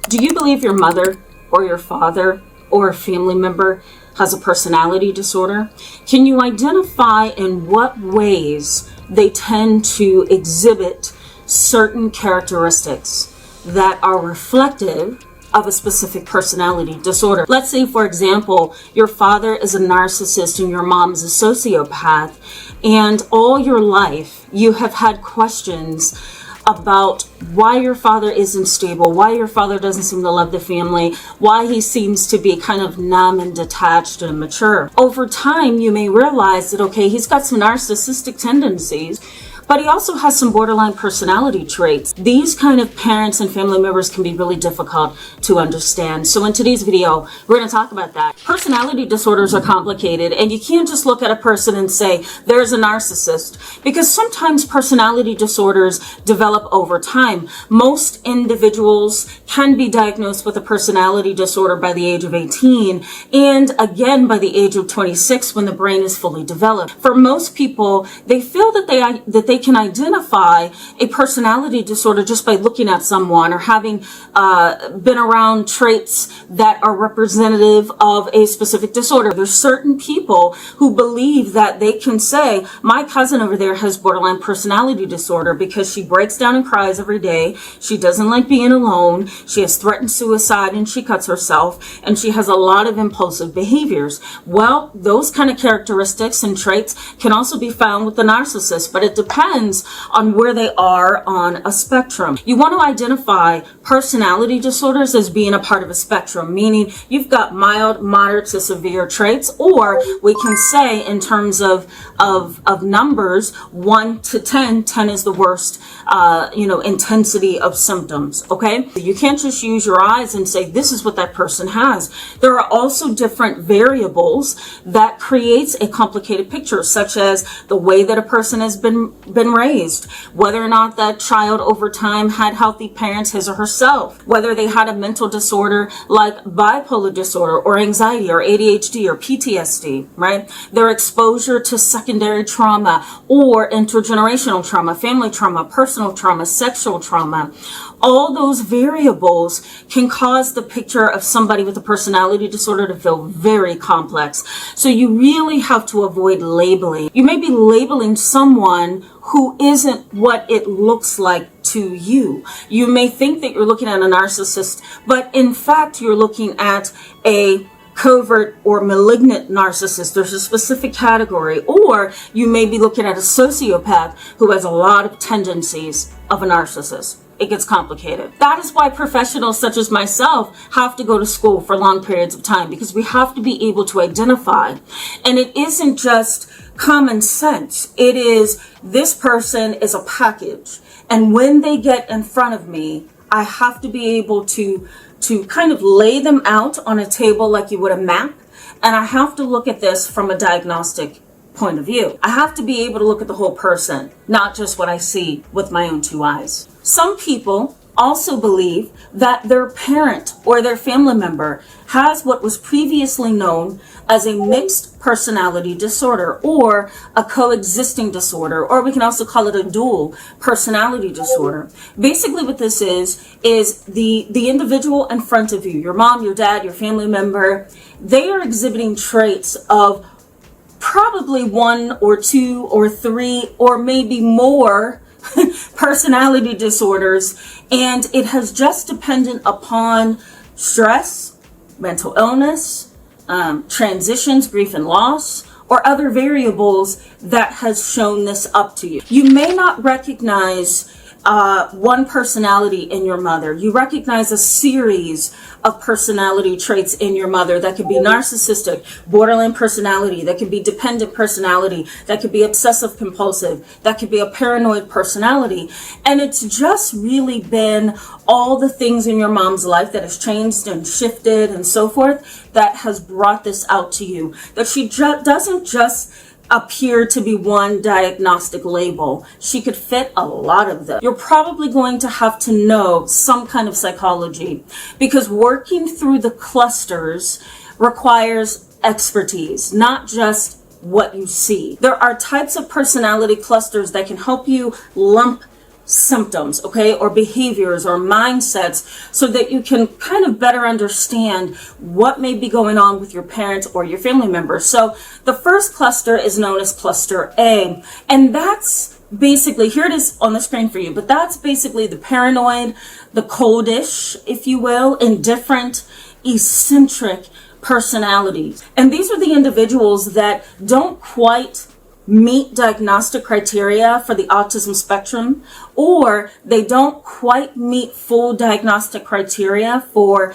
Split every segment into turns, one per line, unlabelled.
Do you believe your mother or your father or a family member has a personality disorder? Can you identify in what ways they tend to exhibit certain characteristics that are reflective of a specific personality disorder? Let's say, for example, your father is a narcissist and your mom is a sociopath, and all your life you have had questions about why your father isn't stable, why your father doesn't seem to love the family, why he seems to be kind of numb and detached and immature. Over time, you may realize that, okay, he's got some narcissistic tendencies, but he also has some borderline personality traits. These kind of parents and family members can be really difficult to understand. So in today's video, we're going to talk about that. Personality disorders are complicated, and you can't just look at a person and say, there's a narcissist, because sometimes personality disorders develop over time. Most individuals can be diagnosed with a personality disorder by the age of 18, and again by the age of 26 when the brain is fully developed. For most people, they feel that they can identify a personality disorder just by looking at someone or having been around traits that are representative of a specific disorder. There's certain people who believe that they can say, my cousin over there has borderline personality disorder because she breaks down and cries every day. She doesn't like being alone. She has threatened suicide and she cuts herself, and she has a lot of impulsive behaviors. Well, those kind of characteristics and traits can also be found with the narcissist, but it depends on where they are on a spectrum. You want to identify personality disorders as being a part of a spectrum, meaning you've got mild, moderate to severe traits, or we can say in terms of numbers, 1 to 10, 10 is the worst, intensity of symptoms. Okay. You can't just use your eyes and say, this is what that person has. There are also different variables that creates a complicated picture, such as the way that a person has been raised, whether or not that child over time had healthy parents, his or herself, whether they had a mental disorder like bipolar disorder or anxiety or ADHD or PTSD, right? Their exposure to secondary trauma or intergenerational trauma, family trauma, personal trauma, sexual trauma. All those variables can cause the picture of somebody with a personality disorder to feel very complex. So you really have to avoid labeling. You may be labeling someone who isn't what it looks like to you. You may think that you're looking at a narcissist, but in fact, you're looking at a covert or malignant narcissist. There's a specific category. Or you may be looking at a sociopath who has a lot of tendencies of a narcissist. It gets complicated. That is why professionals such as myself have to go to school for long periods of time, because we have to be able to identify. And it isn't just common sense. It is, this person is a package. And when they get in front of me, I have to be able to kind of lay them out on a table like you would a map. And I have to look at this from a diagnostic point of view. I have to be able to look at the whole person, not just what I see with my own two eyes. Some people also believe that their parent or their family member has what was previously known as a mixed personality disorder or a coexisting disorder, or we can also call it a dual personality disorder. Basically what this is the individual in front of you, your mom, your dad, your family member, they are exhibiting traits of probably 1 or 2 or 3 or maybe more personality disorders, and it has just dependent upon stress, mental illness, transitions, grief and loss, or other variables that has shown this up to you. You may not recognize one personality in your mother. You recognize a series of personality traits in your mother that could be narcissistic, borderline personality, that could be dependent personality, that could be obsessive compulsive, that could be a paranoid personality. And it's just really been all the things in your mom's life that has changed and shifted and so forth that has brought this out to you. That she doesn't just appear to be one diagnostic label. She could fit a lot of them. You're probably going to have to know some kind of psychology, because working through the clusters requires expertise, not just what you see. There are types of personality clusters that can help you lump symptoms, okay, or behaviors or mindsets, so that you can kind of better understand what may be going on with your parents or your family members. So the first cluster is known as cluster A, and that's basically, here it is on the screen for you, but that's basically the paranoid, the coldish, if you will, indifferent, eccentric personalities. And these are the individuals that don't quite meet diagnostic criteria for the autism spectrum, or they don't quite meet full diagnostic criteria for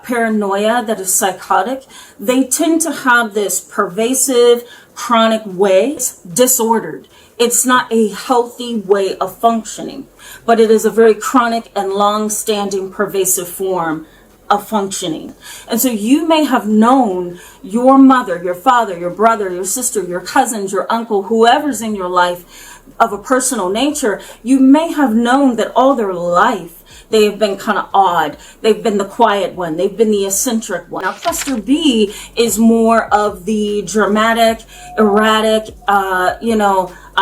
paranoia that is psychotic. They tend to have this pervasive, chronic way. It's disordered. It's not a healthy way of functioning, but it is a very chronic and long-standing pervasive form of functioning. And so you may have known your mother, your father, your brother, your sister, your cousins, your uncle, whoever's in your life of a personal nature. You may have known that all their life they have been kind of odd. They've been the quiet one. They've been the eccentric one. Now, cluster B is more of the dramatic, erratic,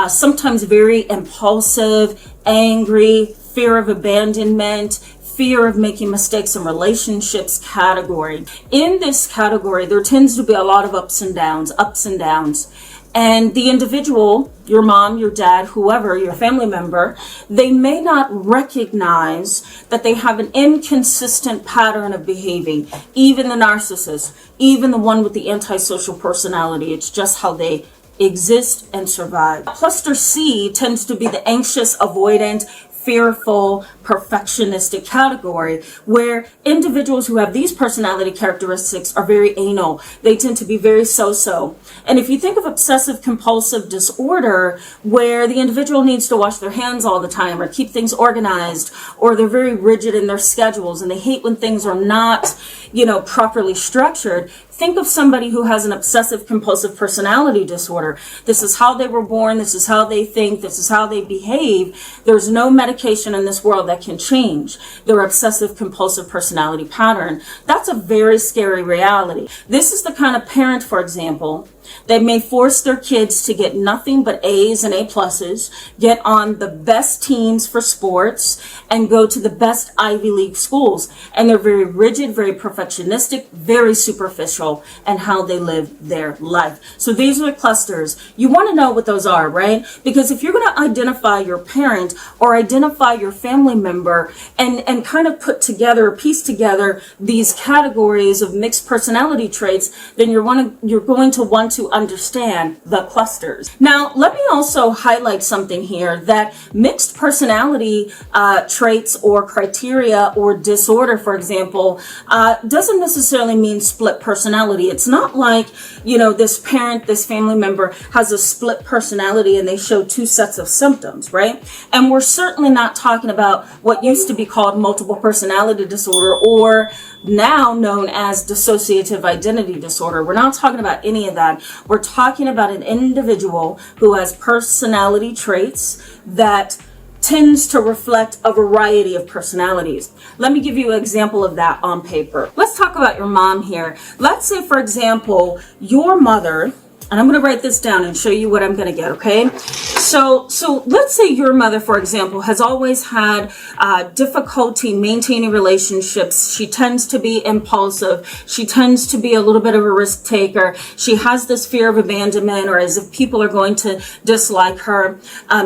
sometimes very impulsive, angry, fear of abandonment, fear of making mistakes in relationships category. In this category, there tends to be a lot of ups and downs. And the individual, your mom, your dad, whoever, your family member, they may not recognize that they have an inconsistent pattern of behaving. Even the narcissist, even the one with the antisocial personality, it's just how they exist and survive. Cluster C tends to be the anxious, avoidant, fearful, perfectionistic category, where individuals who have these personality characteristics are very anal. They tend to be very so-so. And if you think of obsessive compulsive disorder, where the individual needs to wash their hands all the time or keep things organized, or they're very rigid in their schedules and they hate when things are not, properly structured, think of somebody who has an obsessive compulsive personality disorder. This is how they were born. This is how they think. This is how they behave. There's no medication in this world that can change their obsessive compulsive personality pattern. That's a very scary reality. This is the kind of parent, for example, that may force their kids to get nothing but A's and A pluses, get on the best teams for sports, and go to the best Ivy League schools. And they're very rigid, very perfectionistic, very superficial in how they live their life. So these are the clusters. You want to know what those are, right? Because if you're going to identify your parent or identify your family member and kind of put together, piece together these categories of mixed personality traits, then you're going to want to understand the clusters. Now, let me also highlight something here, that mixed personality traits or criteria or disorder, for example, doesn't necessarily mean split personality. It's not like, this parent, this family member has a split personality and they show two sets of symptoms, right? And we're certainly not talking about what used to be called multiple personality disorder, or now known as dissociative identity disorder. We're not talking about any of that. We're talking about an individual who has personality traits that tends to reflect a variety of personalities. Let me give you an example of that on paper. Let's talk about your mom here. Let's say, for example, your mother, and I'm going to write this down and show you what I'm going to get, okay? So let's say your mother, for example, has always had difficulty maintaining relationships. She tends to be impulsive. She tends to be a little bit of a risk taker. She has this fear of abandonment, or as if people are going to dislike her.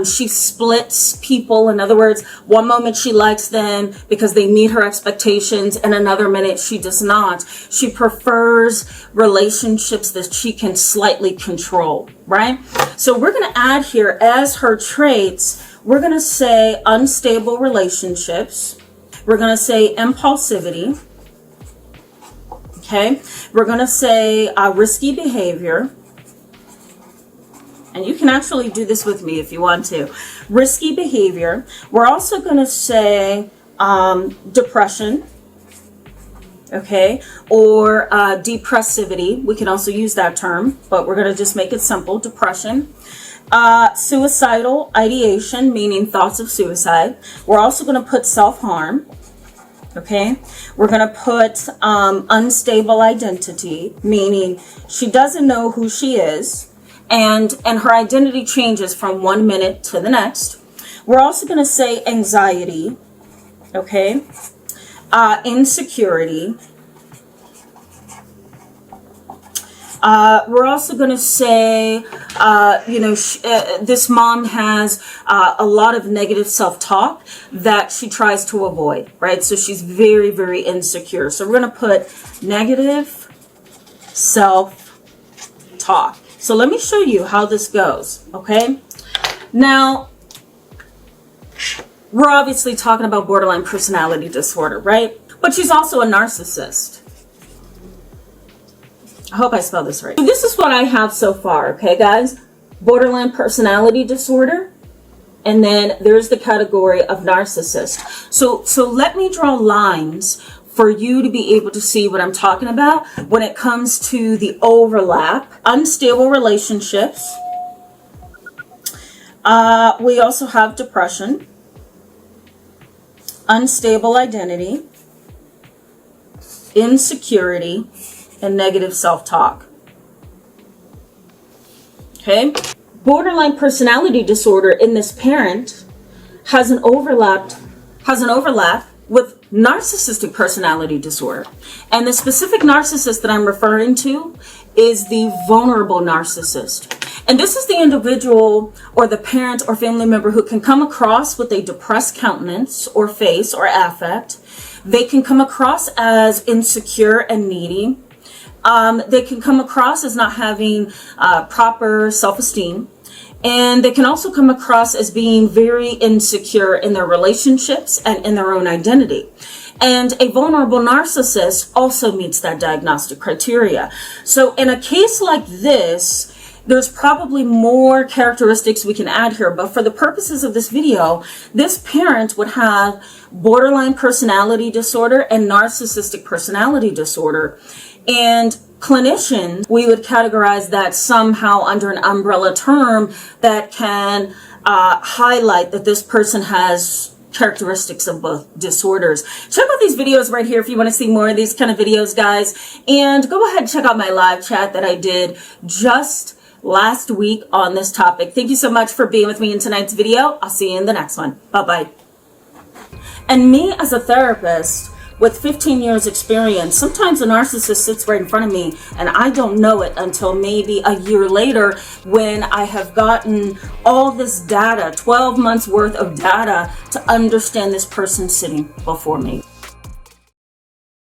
She splits people. In other words, one moment she likes them because they meet her expectations, and another minute she does not. She prefers relationships that she can slightly control, right? So we're going to add here as her traits, we're going to say unstable relationships. We're going to say impulsivity. Okay. We're going to say risky behavior. And you can actually do this with me if you want to. Risky behavior. We're also going to say depression. Okay, or depressivity. We can also use that term, but we're going to just make it simple. Depression. Suicidal ideation, meaning thoughts of suicide. We're also going to put self-harm. Okay, we're going to put unstable identity, meaning she doesn't know who she is, and her identity changes from one minute to the next. We're also going to say anxiety, okay? Insecurity. We're also going to say, this mom has a lot of negative self-talk that she tries to avoid, right? So she's very, very insecure. So we're going to put negative self-talk. So let me show you how this goes, okay? Now, we're obviously talking about borderline personality disorder, right? But she's also a narcissist. I hope I spelled this right. So this is what I have so far, okay, guys? Borderline personality disorder. And then there's the category of narcissist. So let me draw lines for you to be able to see what I'm talking about when it comes to the overlap. Unstable relationships. We also have depression. Unstable identity. Insecurity. And negative self-talk. Okay? Borderline personality disorder in this parent has an overlap with narcissistic personality disorder. And the specific narcissist that I'm referring to is the vulnerable narcissist. And this is the individual or the parent or family member who can come across with a depressed countenance or face or affect. They can come across as insecure and needy. They can come across as not having proper self-esteem. And they can also come across as being very insecure in their relationships and in their own identity. And a vulnerable narcissist also meets that diagnostic criteria. So in a case like this, there's probably more characteristics we can add here, but for the purposes of this video, this parent would have borderline personality disorder and narcissistic personality disorder. And clinicians, we would categorize that somehow under an umbrella term that can highlight that this person has characteristics of both disorders. Check out these videos right here if you want to see more of these kind of videos, guys. And go ahead and check out my live chat that I did just last week on this topic. Thank you so much for being with me in tonight's video. I'll see you in the next one. Bye-bye. And me as a therapist with 15 years experience, sometimes a narcissist sits right in front of me and I don't know it until maybe a year later when I have gotten all this data, 12 months worth of data to understand this person sitting before me.